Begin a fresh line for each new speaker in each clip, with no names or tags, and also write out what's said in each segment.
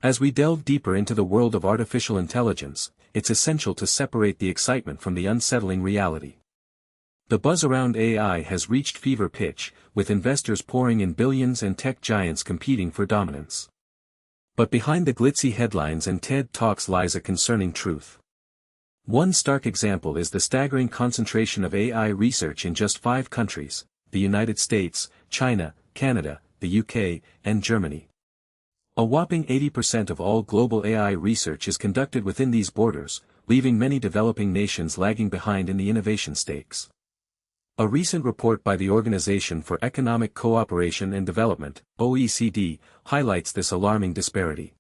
As we delve deeper into the world of artificial intelligence, it's essential to separate the excitement from the unsettling reality. The buzz around AI has reached fever pitch, with investors pouring in billions and tech giants competing for dominance. But behind the glitzy headlines and TED Talks lies a concerning truth. One stark example is the staggering concentration of AI research in just 5 countries: the United States, China, Canada, the UK, and Germany. A whopping 80% of all global AI research is conducted within these borders, leaving many developing nations lagging behind in the innovation stakes. A recent report by the Organization for Economic Cooperation and Development, OECD, highlights this alarming disparity.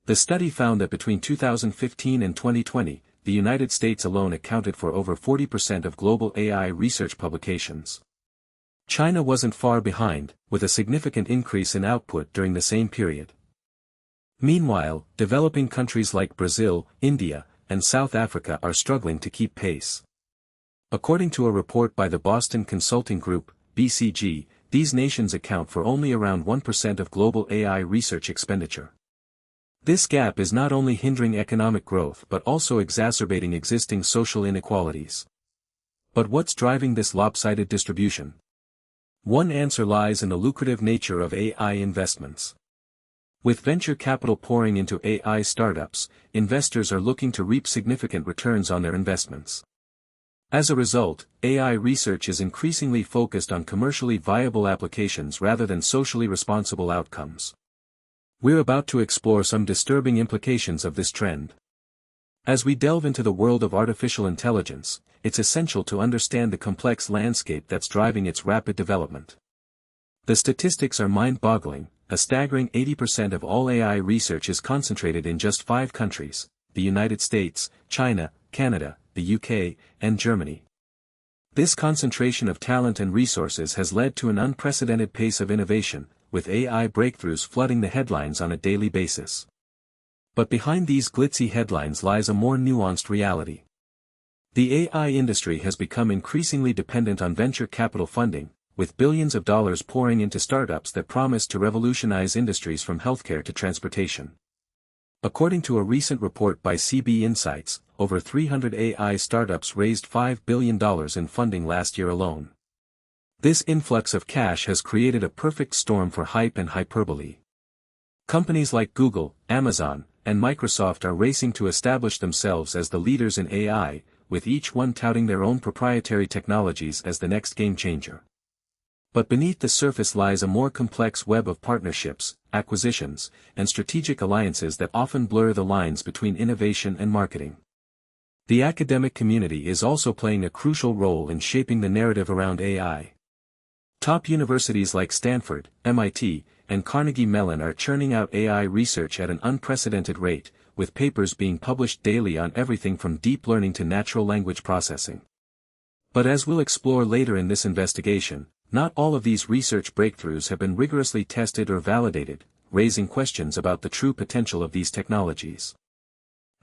The study found that between 2015 and 2020, the United States alone accounted for over 40% of global AI research publications. China wasn't far behind, with a significant increase in output during the same period. Meanwhile, developing countries like Brazil, India, and South Africa are struggling to keep pace. According to a report by the Boston Consulting Group, BCG, these nations account for only around 1% of global AI research expenditure. This gap is not only hindering economic growth but also exacerbating existing social inequalities. But what's driving this lopsided distribution? One answer lies in the lucrative nature of AI investments. With venture capital pouring into AI startups, investors are looking to reap significant returns on their investments. As a result, AI research is increasingly focused on commercially viable applications rather than socially responsible outcomes. We're about to explore some disturbing implications of this trend. As we delve into the world of artificial intelligence, it's essential to understand the complex landscape that's driving its rapid development. The statistics are mind-boggling. A staggering 80% of all AI research is concentrated in just 5 countries: the United States, China, Canada, the UK, and Germany. This concentration of talent and resources has led to an unprecedented pace of innovation, with AI breakthroughs flooding the headlines on a daily basis. But behind these glitzy headlines lies a more nuanced reality. The AI industry has become increasingly dependent on venture capital funding, with billions of dollars pouring into startups that promise to revolutionize industries from healthcare to transportation. According to a recent report by CB Insights, over 300 AI startups raised $5 billion in funding last year alone. This influx of cash has created a perfect storm for hype and hyperbole. Companies like Google, Amazon, and Microsoft are racing to establish themselves as the leaders in AI, with each one touting their own proprietary technologies as the next game changer. But beneath the surface lies a more complex web of partnerships, acquisitions, and strategic alliances that often blur the lines between innovation and marketing. The academic community is also playing a crucial role in shaping the narrative around AI. Top universities like Stanford, MIT, and Carnegie Mellon are churning out AI research at an unprecedented rate, with papers being published daily on everything from deep learning to natural language processing. But as we'll explore later in this investigation, not all of these research breakthroughs have been rigorously tested or validated, raising questions about the true potential of these technologies.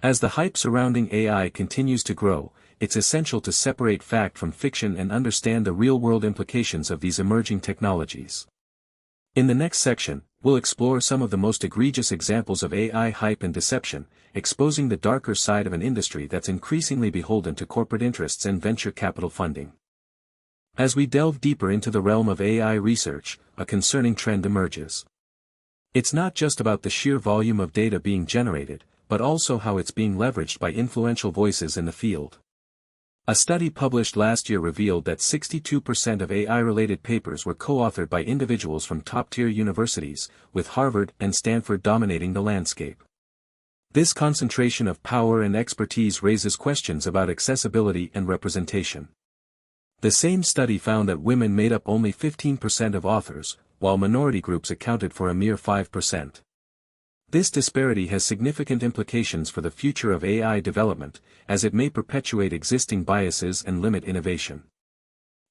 As the hype surrounding AI continues to grow, it's essential to separate fact from fiction and understand the real-world implications of these emerging technologies. In the next section, we'll explore some of the most egregious examples of AI hype and deception, exposing the darker side of an industry that's increasingly beholden to corporate interests and venture capital funding. As we delve deeper into the realm of AI research, a concerning trend emerges. It's not just about the sheer volume of data being generated, but also how it's being leveraged by influential voices in the field. A study published last year revealed that 62% of AI-related papers were co-authored by individuals from top-tier universities, with Harvard and Stanford dominating the landscape. This concentration of power and expertise raises questions about accessibility and representation. The same study found that women made up only 15% of authors, while minority groups accounted for a mere 5%. This disparity has significant implications for the future of AI development, as it may perpetuate existing biases and limit innovation.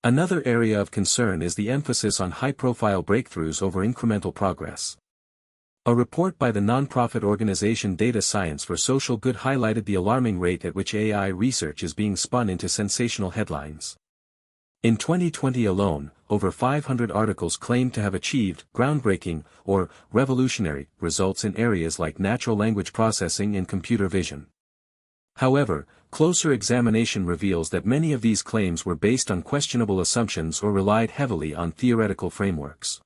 Another area of concern is the emphasis on high-profile breakthroughs over incremental progress. A report by the nonprofit organization Data Science for Social Good highlighted the alarming rate at which AI research is being spun into sensational headlines. In 2020 alone, over 500 articles claimed to have achieved groundbreaking or revolutionary results in areas like natural language processing and computer vision. However, closer examination reveals that many of these claims were based on questionable assumptions or relied heavily on theoretical frameworks.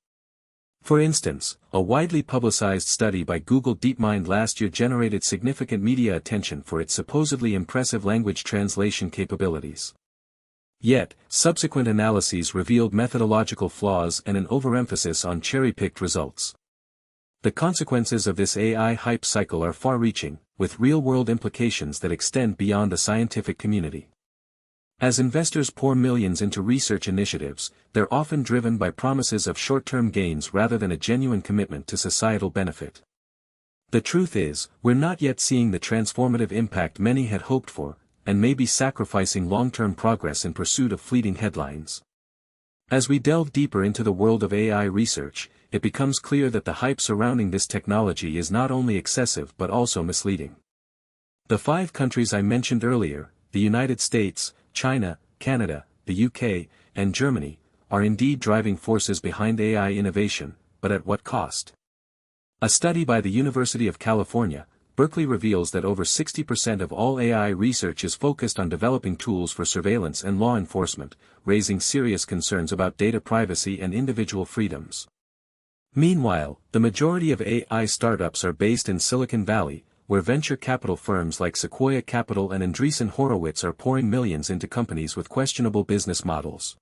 For instance, a widely publicized study by Google DeepMind last year generated significant media attention for its supposedly impressive language translation capabilities. Yet, subsequent analyses revealed methodological flaws and an overemphasis on cherry-picked results. The consequences of this AI hype cycle are far-reaching, with real-world implications that extend beyond the scientific community. As investors pour millions into research initiatives, they're often driven by promises of short-term gains rather than a genuine commitment to societal benefit. The truth is, we're not yet seeing the transformative impact many had hoped for, and may be sacrificing long-term progress in pursuit of fleeting headlines. As we delve deeper into the world of AI research, it becomes clear that the hype surrounding this technology is not only excessive but also misleading. The 5 countries I mentioned earlier, the United States, China, Canada, the UK, and Germany, are indeed driving forces behind AI innovation, but at what cost? A study by the University of California, Berkeley reveals that over 60% of all AI research is focused on developing tools for surveillance and law enforcement, raising serious concerns about data privacy and individual freedoms. Meanwhile, the majority of AI startups are based in Silicon Valley, where venture capital firms like Sequoia Capital and Andreessen Horowitz are pouring millions into companies with questionable business models.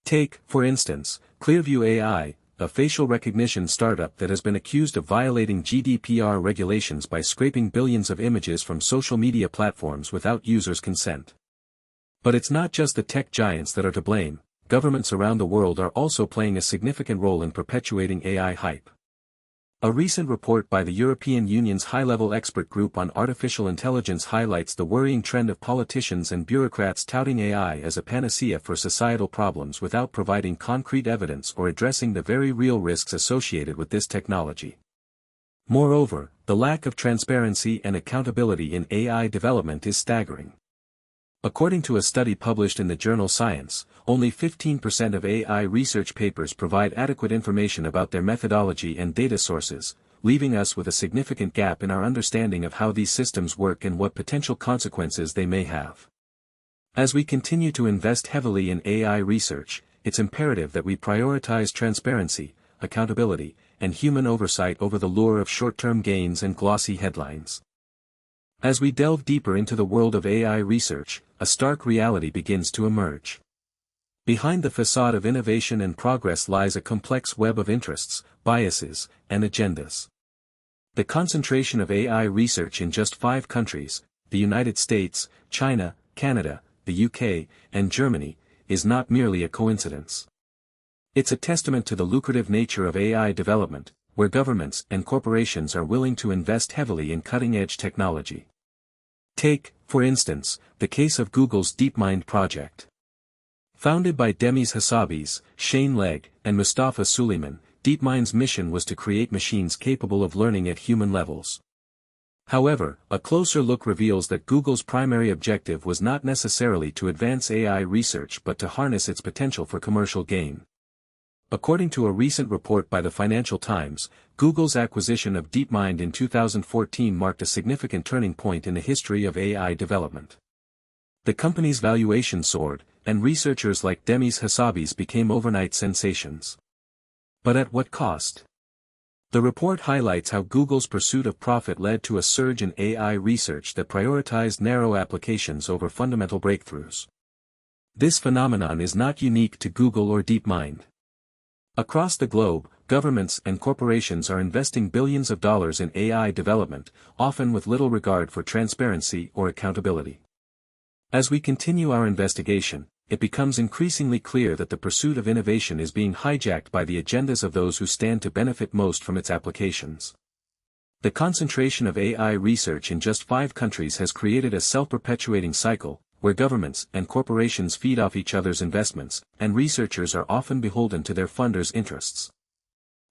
Take, for instance, Clearview AI, a facial recognition startup that has been accused of violating GDPR regulations by scraping billions of images from social media platforms without users' consent. But it's not just the tech giants that are to blame. Governments around the world are also playing a significant role in perpetuating AI hype. A recent report by the European Union's high-level expert group on artificial intelligence highlights the worrying trend of politicians and bureaucrats touting AI as a panacea for societal problems without providing concrete evidence or addressing the very real risks associated with this technology. Moreover, the lack of transparency and accountability in AI development is staggering. According to a study published in the journal Science, only 15% of AI research papers provide adequate information about their methodology and data sources, leaving us with a significant gap in our understanding of how these systems work and what potential consequences they may have. As we continue to invest heavily in AI research, it's imperative that we prioritize transparency, accountability, and human oversight over the lure of short-term gains and glossy headlines. As we delve deeper into the world of AI research, a stark reality begins to emerge. Behind the facade of innovation and progress lies a complex web of interests, biases, and agendas. The concentration of AI research in just 5 countries, the United States, China, Canada, the UK, and Germany, is not merely a coincidence. It's a testament to the lucrative nature of AI development, where governments and corporations are willing to invest heavily in cutting-edge technology. Take, for instance, the case of Google's DeepMind project. Founded by Demis Hassabis, Shane Legg, and Mustafa Suleyman, DeepMind's mission was to create machines capable of learning at human levels. However, a closer look reveals that Google's primary objective was not necessarily to advance AI research but to harness its potential for commercial gain. According to a recent report by the Financial Times, Google's acquisition of DeepMind in 2014 marked a significant turning point in the history of AI development. The company's valuation soared, and researchers like Demis Hassabis became overnight sensations. But at what cost? The report highlights how Google's pursuit of profit led to a surge in AI research that prioritized narrow applications over fundamental breakthroughs. This phenomenon is not unique to Google or DeepMind. Across the globe, governments and corporations are investing billions of dollars in AI development, often with little regard for transparency or accountability. As we continue our investigation, it becomes increasingly clear that the pursuit of innovation is being hijacked by the agendas of those who stand to benefit most from its applications. The concentration of AI research in just 5 countries has created a self-perpetuating cycle, where governments and corporations feed off each other's investments, and researchers are often beholden to their funders' interests.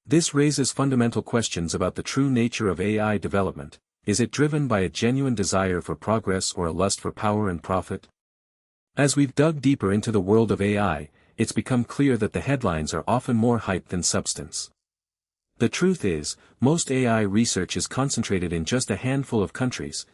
This raises fundamental questions about the true nature of AI development. Is it driven by a genuine desire for progress or a lust for power and profit? As we've dug deeper into the world of AI, it's become clear that the headlines are often more hype than substance. The truth is, most AI research is concentrated in just a handful of countries,